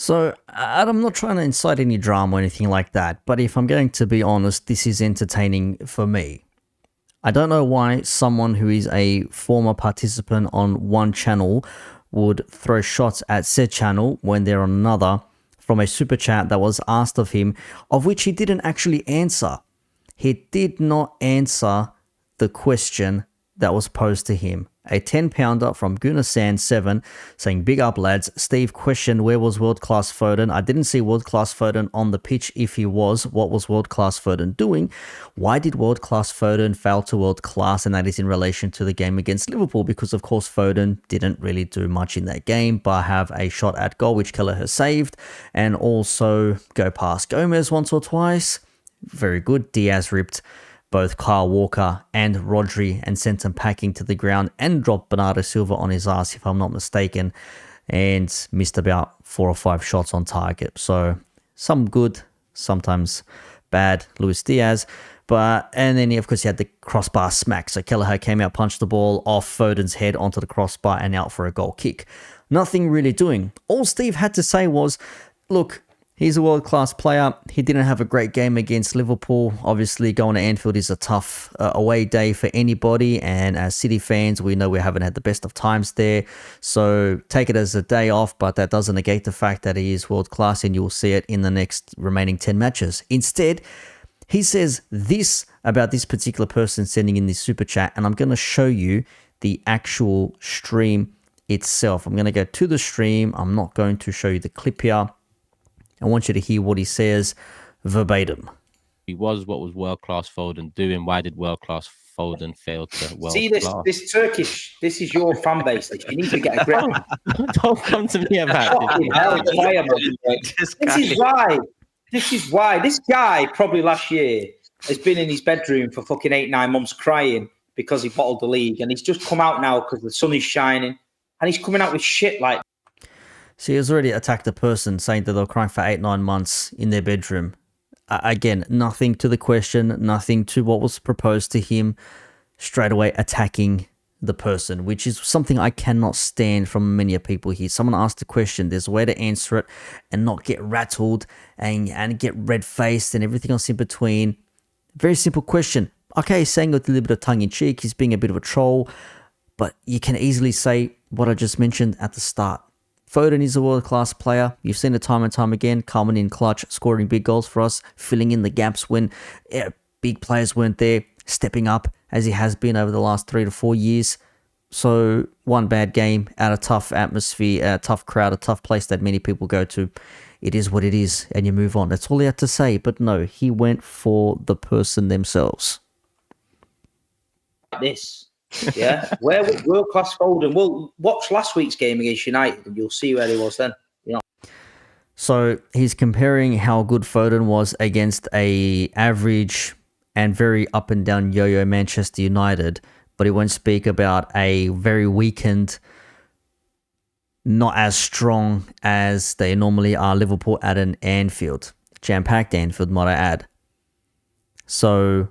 So, I'm not trying to incite any drama or anything like that, but if I'm going to be honest, this is entertaining for me. I don't know why someone who is a former participant on one channel would throw shots at said channel when they're on another from a super chat that was asked of him, of which he didn't actually answer. He did not answer the question that was posed to him. A 10-pounder from Gunasan7 saying, "Big up, lads. Steve questioned where was world-class Foden. I didn't see world-class Foden on the pitch. If he was, what was world-class Foden doing? Why did world-class Foden fail to world-class?" And that is in relation to the game against Liverpool, because, of course, Foden didn't really do much in that game but have a shot at goal, which Kelleher saved, and also go past Gomez once or twice. Very good. Diaz ripped both Kyle Walker and Rodri and sent him packing to the ground and dropped Bernardo Silva on his ass, if I'm not mistaken, and missed about 4 or 5 shots on target. So some good, sometimes bad, Luis Diaz. And then, of course, he had the crossbar smack. So Kelleher came out, punched the ball off Foden's head onto the crossbar and out for a goal kick. Nothing really doing. All Steve had to say was, look, he's a world-class player. He didn't have a great game against Liverpool. Obviously, going to Anfield is a tough away day for anybody. And as City fans, we know we haven't had the best of times there. So take it as a day off, but that doesn't negate the fact that he is world-class, and you'll see it in the next remaining 10 matches. Instead, he says this about this particular person sending in this super chat, and I'm going to show you the actual stream itself. I'm going to go to the stream. I'm not going to show you the clip here. I want you to hear what he says verbatim. What was world-class Foden doing? Why did world-class Foden fail to world-class? See, this Turkish, this is your fan base. You need to get a grip. Don't come to me about this. This is why. This guy probably last year has been in his bedroom for fucking 8-9 months crying because he bottled the league. And he's just come out now because the sun is shining. And he's coming out with shit like, so he has already attacked a person saying that they were crying for 8-9 months in their bedroom. Again, nothing to the question, nothing to what was proposed to him. Straight away attacking the person, which is something I cannot stand from many people here. Someone asked a question, there's a way to answer it and not get rattled and get red-faced and everything else in between. Very simple question. Okay, he's saying with a little bit of tongue-in-cheek, he's being a bit of a troll, but you can easily say what I just mentioned at the start. Foden is a world-class player. You've seen it time and time again, coming in clutch, scoring big goals for us, filling in the gaps when big players weren't there, stepping up as he has been over the last 3 to 4 years. So one bad game out of tough atmosphere, a tough crowd, a tough place that many people go to. It is what it is, and you move on. That's all he had to say. But no, he went for the person themselves. This. Yeah, where was world-class Foden? Well, watch last week's game against United and you'll see where he was then. You know. So he's comparing how good Foden was against a average and very up and down yo-yo Manchester United, but he won't speak about a very weakened, not as strong as they normally are, Liverpool at an Anfield. Jam-packed Anfield, might I add. So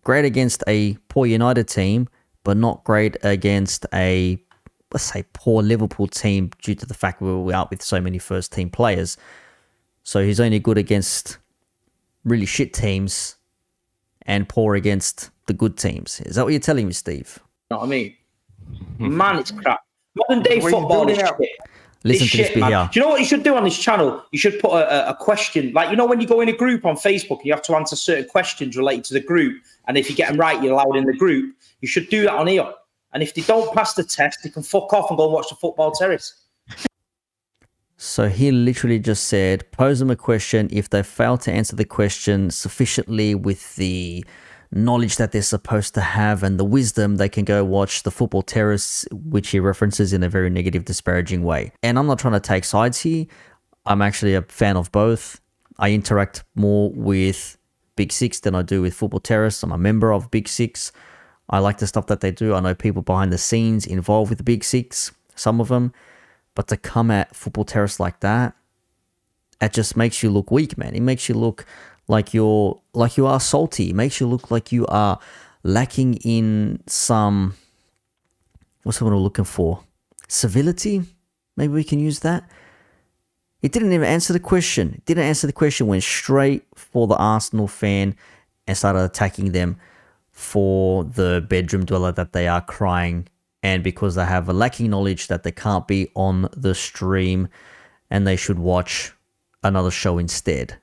great against a poor United team, but not great against a, let's say, poor Liverpool team due to the fact we were out with so many first-team players. So he's only good against really shit teams and poor against the good teams. Is that what you're telling me, Steve? You know what I mean? Man, it's crap. Modern-day football is shit. Listen to this bit here. Do you know what you should do on this channel? You should put a question. Like, you know, when you go in a group on Facebook, you have to answer certain questions related to the group. And if you get them right, you're allowed in the group. You should do that on here. And if they don't pass the test, they can fuck off and go and watch the Football Terrace. So he literally just said, pose them a question. If they fail to answer the question sufficiently with the knowledge that they're supposed to have and the wisdom, they can go watch the Football Terrace, which he references in a very negative, disparaging way. And I'm not trying to take sides here. I'm actually a fan of both. I interact more with Big Six than I do with Football Terrace. I'm a member of Big Six. I like the stuff that they do. I know people behind the scenes involved with the Big Six, some of them. But to come at Football Terrace like that, it just makes you look weak, man. It makes you look like you are salty. It makes you look like you are lacking in some, what's the word I'm looking for? Civility? Maybe we can use that. He didn't even answer the question. Didn't answer the question. Went straight for the Arsenal fan and started attacking them for the bedroom dweller that they are crying, and because they have a lacking knowledge that they can't be on the stream and they should watch another show instead,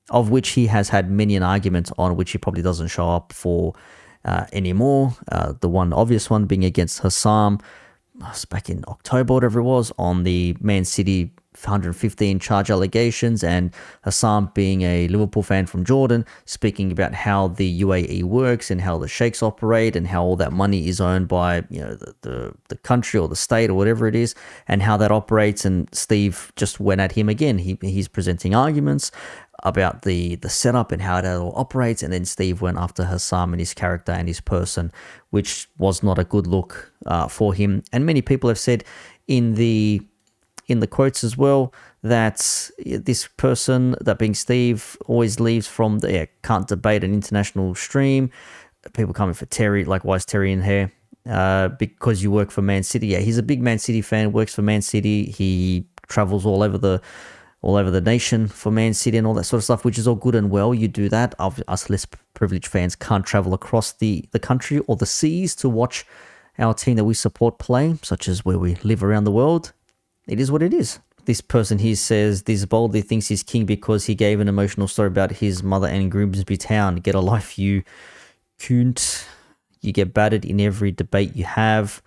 of which he has had many an argument on, which he probably doesn't show up for anymore. The one obvious one being against Hassam back in October, whatever it was, on the Man City 115 charge allegations, and Hassam, being a Liverpool fan from Jordan, speaking about how the UAE works and how the sheikhs operate and how all that money is owned by the country or the state or whatever it is, and how that operates. And Steve just went at him again. He's presenting arguments about the setup and how it all operates, and then Steve went after Hassam and his character and his person, which was not a good look for him. And many people have said in the quotes as well that this person, that being Steve, always leaves from the can't debate an international stream. People coming for Terry, like, why is Terry in here? Because you work for Man City. Yeah, he's a big Man City fan, works for Man City. He travels all over the nation for Man City and all that sort of stuff, which is all good and well. You do that. Us less privileged fans can't travel across the country or the seas to watch our team that we support play, such as where we live around the world. It is what it is. This person here says this boldly thinks he's king because he gave an emotional story about his mother in Grimsby Town. Get a life, you cunt. You get battered in every debate you have.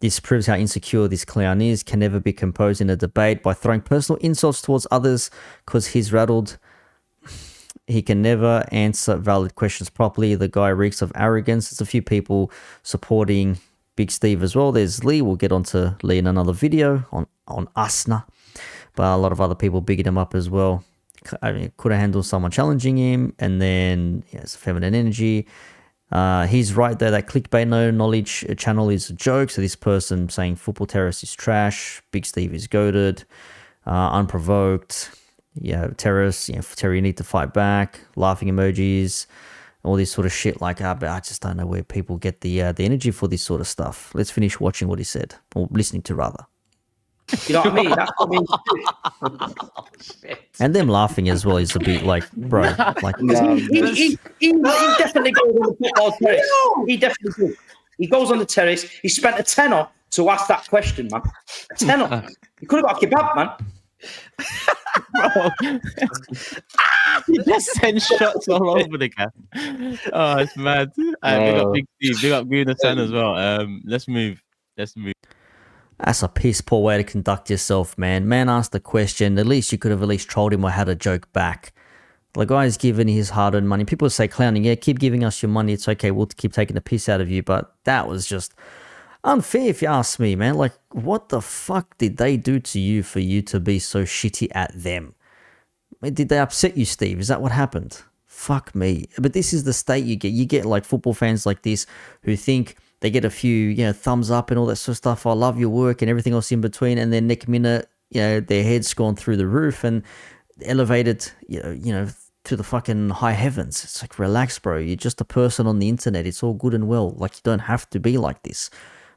This proves how insecure this clown is. Can never be composed in a debate by throwing personal insults towards others because he's rattled. He can never answer valid questions properly. The guy reeks of arrogance. There's a few people supporting Big Steve as well. There's Lee. We'll get onto Lee in another video on Asna. But a lot of other people bigging him up as well. I mean, could have handled someone challenging him. And then, it's feminine energy. He's right there. That clickbait no knowledge channel is a joke. So this person saying Football Terrace is trash. Big Steve is goated. Unprovoked. Yeah, Terrace. Terry, you need to fight back. Laughing emojis. All this sort of shit. Like, but I just don't know where people get the energy for this sort of stuff. Let's finish watching what he said, or listening to rather. You know what I mean? That's what I mean. Oh, shit. And them laughing as well is a bit like, bro, like He definitely goes on the football terrace. He definitely does. He goes on the terrace. He spent a tenner to ask that question, man. A tenner. He could have got a kebab, man. Bro. He just sent shots all over the guy. Oh, it's mad. Big up Big Steve. Big up Green Sun as well. Let's move. That's a piss poor way to conduct yourself, man. Man asked the question. At least you could have at least trolled him or had a joke back. The guy's given his hard-earned money. People say clowning, yeah, keep giving us your money. It's okay. We'll keep taking the piss out of you. But that was just unfair if you ask me, man. Like, what the fuck did they do to you for you to be so shitty at them? Did they upset you, Steve? Is that what happened? Fuck me. But this is the state you get. You get like football fans like this who think they get a few, thumbs up and all that sort of stuff. I love your work and everything else in between. And then next minute, their head's gone through the roof and elevated, to the fucking high heavens. It's like, relax, bro. You're just a person on the internet. It's all good and well. Like, you don't have to be like this.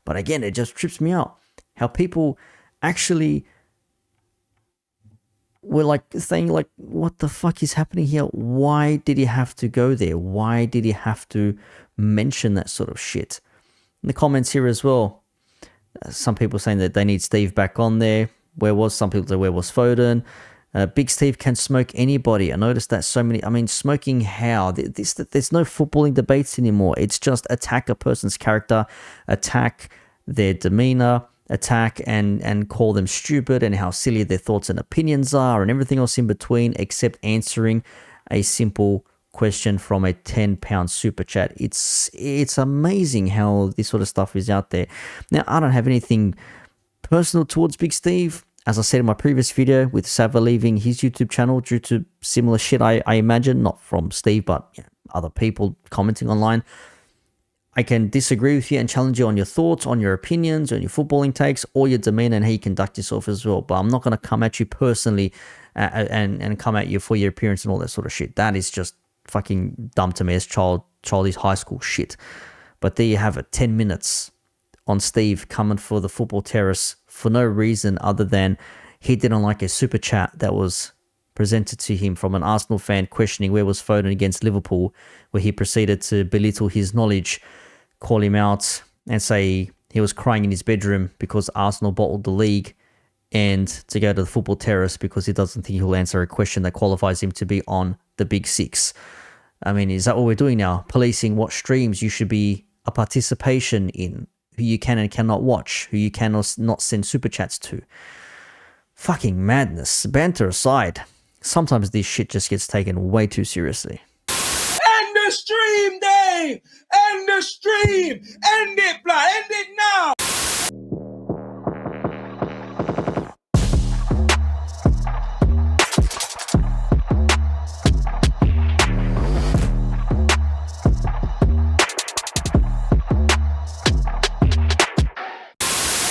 But again, it just trips me out how people actually were like saying like, what the fuck is happening here? Why did he have to go there? Why did he have to mention that sort of shit? In the comments here as well, some people saying that they need Steve back on there. Some people say, where was Foden? Big Steve can smoke anybody. I noticed that so many. I mean, smoking how? There's no footballing debates anymore. It's just attack a person's character, attack their demeanor, attack and call them stupid and how silly their thoughts and opinions are and everything else in between, except answering a simple question from a £10 super chat. It's amazing how this sort of stuff is out there. Now, I don't have anything personal towards Big Steve. As I said in my previous video, with Sava leaving his YouTube channel due to similar shit, I imagine, not from Steve, but other people commenting online. I can disagree with you and challenge you on your thoughts, on your opinions, on your footballing takes, or your demeanor and how you conduct yourself as well. But I'm not going to come at you personally and come at you for your appearance and all that sort of shit. That is just fucking dumb to me as childish high school shit. But there you have it, 10 minutes on Steve coming for the Football Terrace for no reason other than he didn't like a super chat that was presented to him from an Arsenal fan questioning where was Foden against Liverpool, where he proceeded to belittle his knowledge, call him out, and say he was crying in his bedroom because Arsenal bottled the league, and to go to the Football Terrace because he doesn't think he'll answer a question that qualifies him to be on the Big Six. I mean, is that what we're doing now? Policing what streams you should be a participation in, who you can and cannot watch, who you cannot not send super chats to. Fucking madness. Banter aside, sometimes this shit just gets taken way too seriously. End the stream, Dave! End the stream! End it, blood! End it now!